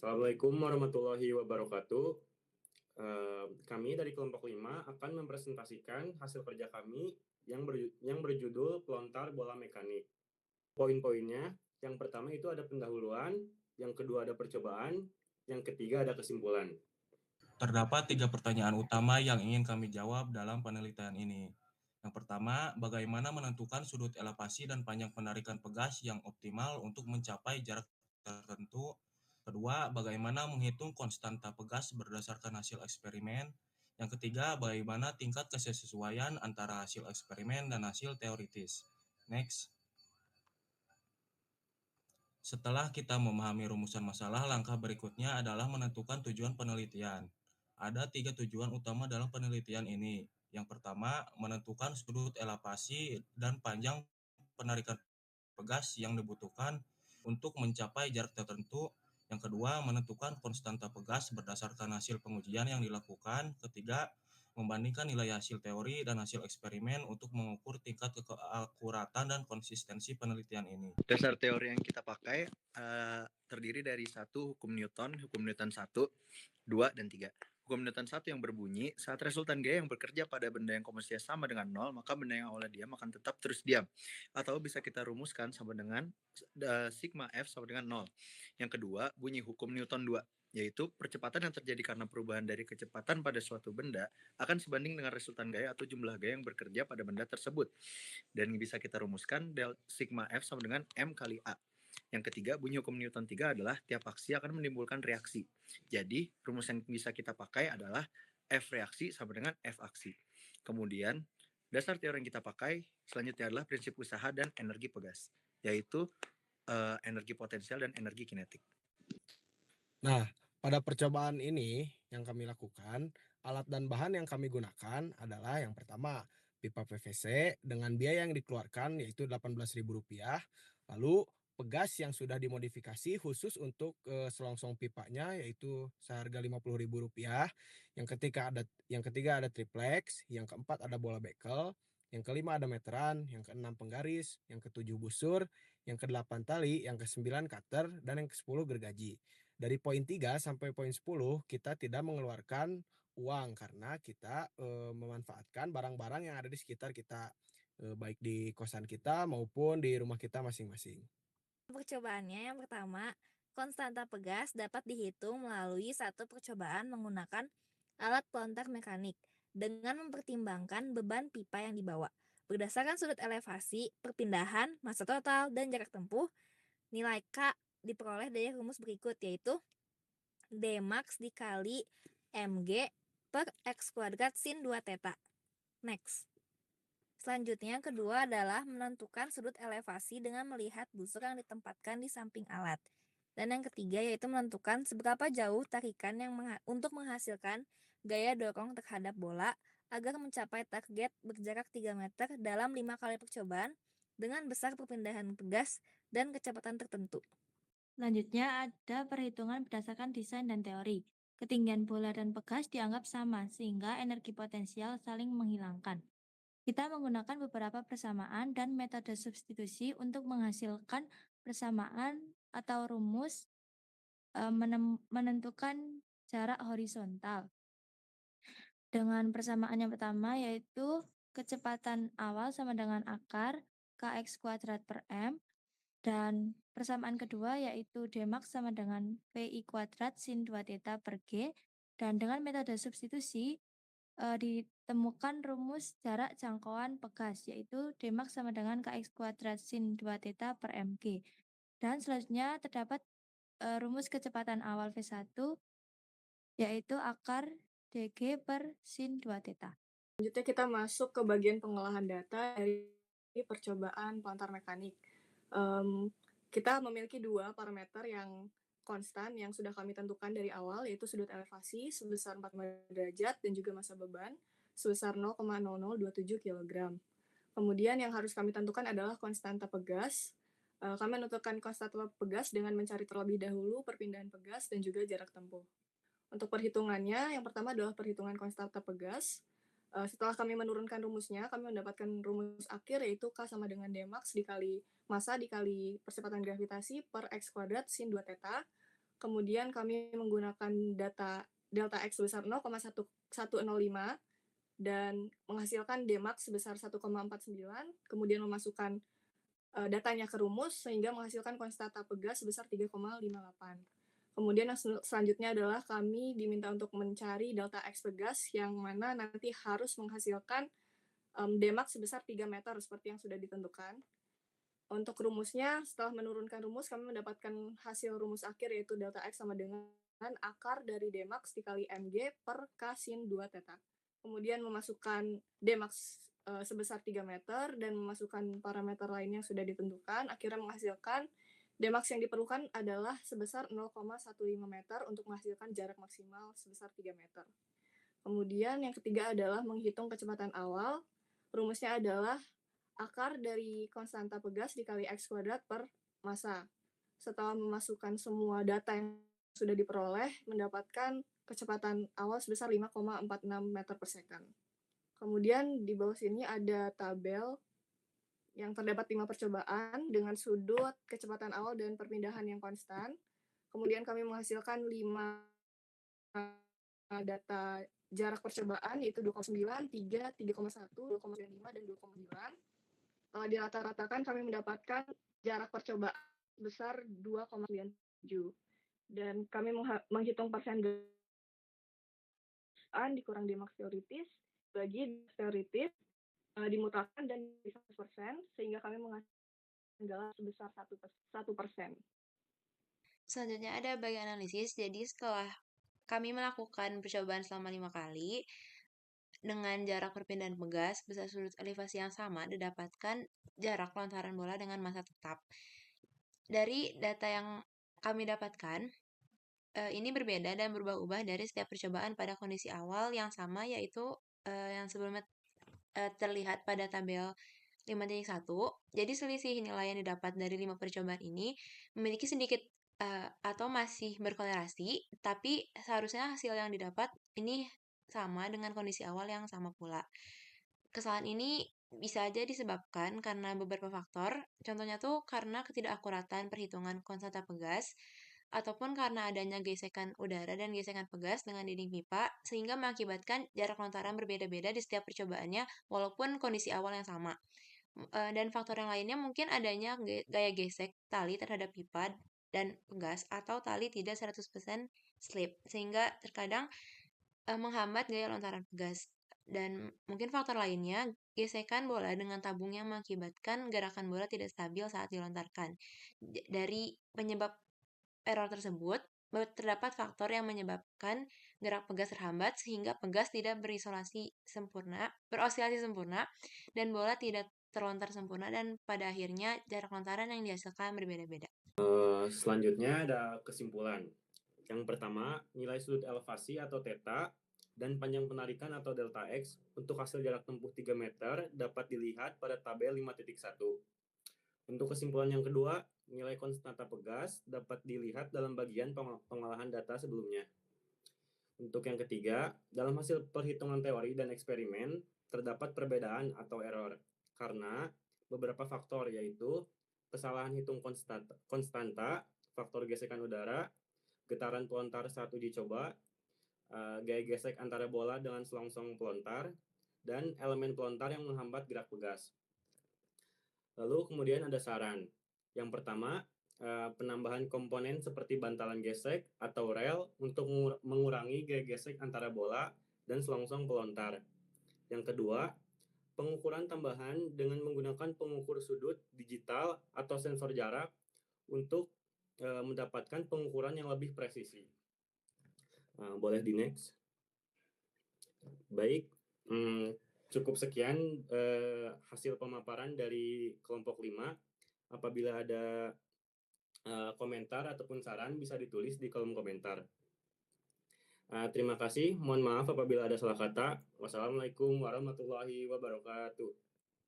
Assalamualaikum warahmatullahi wabarakatuh. Kami dari kelompok 5 akan mempresentasikan hasil kerja kami yang berjudul Pelontar Bola Mekanik. Poin-poinnya, yang pertama itu ada pendahuluan, yang kedua ada percobaan, yang ketiga ada kesimpulan. Terdapat 3 pertanyaan utama yang ingin kami jawab dalam penelitian ini. Yang pertama, bagaimana menentukan sudut elevasi dan panjang penarikan pegas yang optimal untuk mencapai jarak tertentu. Kedua, bagaimana menghitung konstanta pegas berdasarkan hasil eksperimen. Yang ketiga, bagaimana tingkat kesesuaian antara hasil eksperimen dan hasil teoritis. Next. Setelah kita memahami rumusan masalah, langkah berikutnya adalah menentukan tujuan penelitian. Ada 3 tujuan utama dalam penelitian ini. Yang pertama, menentukan sudut elevasi dan panjang penarikan pegas yang dibutuhkan untuk mencapai jarak tertentu. Yang kedua, menentukan konstanta pegas berdasarkan hasil pengujian yang dilakukan. Ketiga, membandingkan nilai hasil teori dan hasil eksperimen untuk mengukur tingkat keakuratan dan konsistensi penelitian ini. Dasar teori yang kita pakai terdiri dari 1 hukum Newton 1, 2, dan 3. Hukum Newton 1 yang berbunyi, saat resultan gaya yang bekerja pada benda yang komposisinya sama dengan 0, maka benda yang awalnya diam akan tetap terus diam. Atau bisa kita rumuskan sama dengan sigma F sama dengan 0. Yang kedua, bunyi hukum Newton 2, yaitu percepatan yang terjadi karena perubahan dari kecepatan pada suatu benda akan sebanding dengan resultan gaya atau jumlah gaya yang bekerja pada benda tersebut. Dan bisa kita rumuskan sigma F sama dengan M kali A. Yang ketiga, bunyi hukum Newton 3 adalah tiap aksi akan menimbulkan reaksi. Jadi, rumus yang bisa kita pakai adalah F reaksi sama dengan F aksi. Kemudian, dasar teori yang kita pakai selanjutnya adalah prinsip usaha dan energi pegas, yaitu energi potensial dan energi kinetik. Nah, pada percobaan ini yang kami lakukan, alat dan bahan yang kami gunakan adalah yang pertama, pipa PVC dengan biaya yang dikeluarkan yaitu Rp18.000. Lalu pegas yang sudah dimodifikasi khusus untuk selongsong pipanya yaitu seharga Rp50.000. Yang ketiga ada triplex, yang keempat ada bola bekel, yang kelima ada meteran, yang keenam penggaris, yang ketujuh busur, yang kedelapan tali, yang kesembilan cutter, dan yang kesepuluh gergaji. Dari poin 3 sampai poin 10 kita tidak mengeluarkan uang karena kita memanfaatkan barang-barang yang ada di sekitar kita, baik di kosan kita maupun di rumah kita masing-masing. Percobaannya yang pertama, konstanta pegas dapat dihitung melalui satu percobaan menggunakan alat pelontar mekanik dengan mempertimbangkan beban pipa yang dibawa. Berdasarkan sudut elevasi, perpindahan, massa total, dan jarak tempuh, nilai K diperoleh dari rumus berikut, yaitu Dmax dikali Mg per X kuadrat sin 2 theta. Next. Selanjutnya, yang kedua adalah menentukan sudut elevasi dengan melihat busur yang ditempatkan di samping alat. Dan yang ketiga yaitu menentukan seberapa jauh tarikan yang untuk menghasilkan gaya dorong terhadap bola agar mencapai target berjarak 3 meter dalam 5 kali percobaan dengan besar perpindahan pegas dan kecepatan tertentu. Selanjutnya ada perhitungan berdasarkan desain dan teori. Ketinggian bola dan pegas dianggap sama sehingga energi potensial saling menghilangkan. Kita menggunakan beberapa persamaan dan metode substitusi untuk menghasilkan persamaan atau rumus menentukan jarak horizontal. Dengan persamaan yang pertama yaitu kecepatan awal sama dengan akar Kx kuadrat per M. Dan persamaan kedua yaitu Dmax sama dengan Pi kuadrat sin 2 theta per G. Dan dengan metode substitusi ditemukan rumus jarak jangkauan pegas yaitu Dmax sama dengan Kx kuadrat sin 2 theta per Mg. Dan selanjutnya terdapat rumus kecepatan awal V1 yaitu akar dg per sin 2 theta. Selanjutnya kita masuk ke bagian pengolahan data dari percobaan pelontar mekanik. Kita memiliki 2 parameter yang konstan yang sudah kami tentukan dari awal, yaitu sudut elevasi sebesar 45 derajat dan juga massa beban sebesar 0,0027 kg. Kemudian yang harus kami tentukan adalah konstanta pegas. Kami menentukan konstanta pegas dengan mencari terlebih dahulu perpindahan pegas dan juga jarak tempuh. Untuk perhitungannya, yang pertama adalah perhitungan konstanta pegas. Setelah kami menurunkan rumusnya, kami mendapatkan rumus akhir yaitu K sama dengan Dmax dikali massa dikali percepatan gravitasi per X kuadrat sin 2 theta. Kemudian kami menggunakan data delta X sebesar 0,1105 dan menghasilkan Dmax sebesar 1,49, kemudian memasukkan datanya ke rumus sehingga menghasilkan konstanta pegas sebesar 3,58. Kemudian yang selanjutnya adalah kami diminta untuk mencari delta X pegas yang mana nanti harus menghasilkan Dmax sebesar 3 meter seperti yang sudah ditentukan. Untuk rumusnya, setelah menurunkan rumus, kami mendapatkan hasil rumus akhir yaitu delta X sama dengan akar dari Dmax dikali Mg per K sin 2 theta. Kemudian memasukkan Dmax sebesar 3 meter dan memasukkan parameter lainnya yang sudah ditentukan, akhirnya menghasilkan Dmax yang diperlukan adalah sebesar 0,15 meter untuk menghasilkan jarak maksimal sebesar 3 meter. Kemudian yang ketiga adalah menghitung kecepatan awal. Rumusnya adalah akar dari konstanta pegas dikali X kuadrat per massa. Setelah memasukkan semua data yang sudah diperoleh, mendapatkan kecepatan awal sebesar 5,46 meter per second. Kemudian di bawah sini ada tabel yang terdapat 5 percobaan dengan sudut kecepatan awal dan perpindahan yang konstan. Kemudian kami menghasilkan 5 data jarak percobaan yaitu 2,9, 3, 3,1, 2,95, dan 2,9. Dirata-ratakan kami mendapatkan jarak percobaan besar 2,97. Dan kami menghitung persen dikurang Dmax teoritis bagi teoritis dimutakan dan 100%, sehingga kami menghasilkan sebesar 1%. Selanjutnya ada bagian analisis. Jadi setelah kami melakukan percobaan selama 5 kali, dengan jarak perpindahan pegas besar sudut elevasi yang sama, didapatkan jarak lontaran bola dengan massa tetap. Dari data yang kami dapatkan, ini berbeda dan berubah-ubah dari setiap percobaan pada kondisi awal yang sama, yaitu yang sebelumnya terlihat pada tabel 5.1. Jadi selisih nilai yang didapat dari 5 percobaan ini memiliki sedikit atau masih berkolerasi, tapi seharusnya hasil yang didapat ini sama dengan kondisi awal yang sama pula. Kesalahan ini bisa aja disebabkan karena beberapa faktor, contohnya tuh karena ketidakakuratan perhitungan konstanta pegas, ataupun karena adanya gesekan udara dan gesekan pegas dengan dinding pipa, sehingga mengakibatkan jarak lontaran berbeda-beda di setiap percobaannya, walaupun kondisi awal yang sama. Dan faktor yang lainnya mungkin adanya gaya gesek tali terhadap pipa dan pegas, atau tali tidak 100% slip, sehingga terkadang menghambat gaya lontaran pegas. Dan mungkin faktor lainnya, gesekan bola dengan tabung yang mengakibatkan gerakan bola tidak stabil saat dilontarkan. Dari penyebab error tersebut, terdapat faktor yang menyebabkan gerak pegas terhambat sehingga pegas tidak berosilasi sempurna, dan bola tidak terlontar sempurna, dan pada akhirnya jarak lontaran yang dihasilkan berbeda-beda. Selanjutnya ada kesimpulan. Yang pertama, nilai sudut elevasi atau theta dan panjang penarikan atau delta X untuk hasil jarak tempuh 3 meter dapat dilihat pada tabel 5.1. Untuk kesimpulan yang kedua, nilai konstanta pegas dapat dilihat dalam bagian pengolahan data sebelumnya. Untuk yang ketiga, dalam hasil perhitungan teori dan eksperimen terdapat perbedaan atau error karena beberapa faktor, yaitu kesalahan hitung konstanta, faktor gesekan udara, getaran pelontar saat uji coba, gaya gesek antara bola dengan selongsong pelontar, dan elemen pelontar yang menghambat gerak pegas. Lalu kemudian ada saran. Yang pertama, penambahan komponen seperti bantalan gesek atau rel untuk mengurangi gaya gesek antara bola dan selongsong pelontar. Yang kedua, pengukuran tambahan dengan menggunakan pengukur sudut digital atau sensor jarak untuk mendapatkan pengukuran yang lebih presisi. Boleh di next. Baik, cukup sekian hasil pemaparan dari kelompok 5. Apabila ada komentar ataupun saran bisa ditulis di kolom komentar. Terima kasih. Mohon maaf apabila ada salah kata. Wassalamualaikum warahmatullahi wabarakatuh.